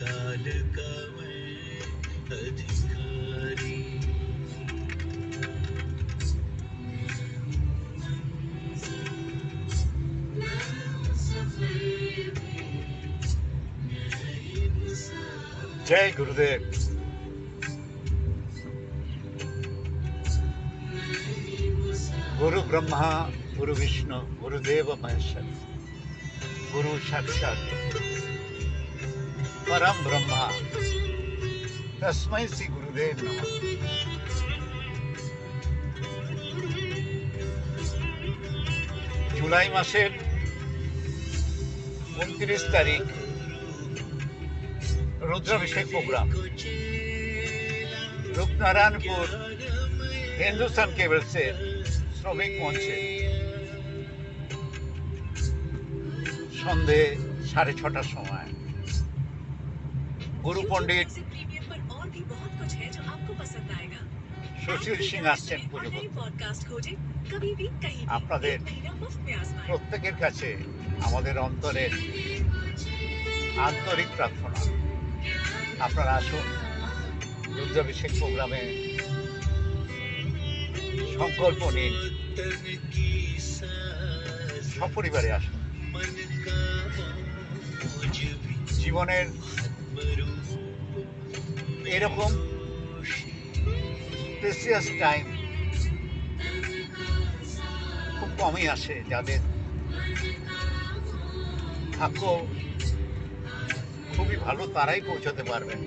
काल का मैं अधिकारी जय गुरुदेव। गुरु ब्रह्मा गुरु विष्णु गुरुदेव महेश्वर गुरु साक्षात परम ब्रह्मा तस्मै श्री गुरुदेव नमः। जुलाई मासेर 29 तारीख रुद्राभिषेक प्रोग्राम रूपनारायणपुर हिंदुस्तान केबल्सेर श्रमिक मंचे सन्धे 6:30 समय गुरु पंडित সুশীল সিং আসছেন পুজো করতে। আপনাদের প্রত্যেকের কাছে আমাদের অন্তরের আন্তরিক প্রার্থনা, আপনারা আসুন রুদ্রাভিষেক প্রোগ্রামে সংকল্প নিন, সপরিবারে আসুন। জীবনের এরকম প্রেসিয়াস টাইম খুব কমই আসে, যাদের ভাগ্য খুবই ভালো তারাই পৌঁছাতে পারবেন।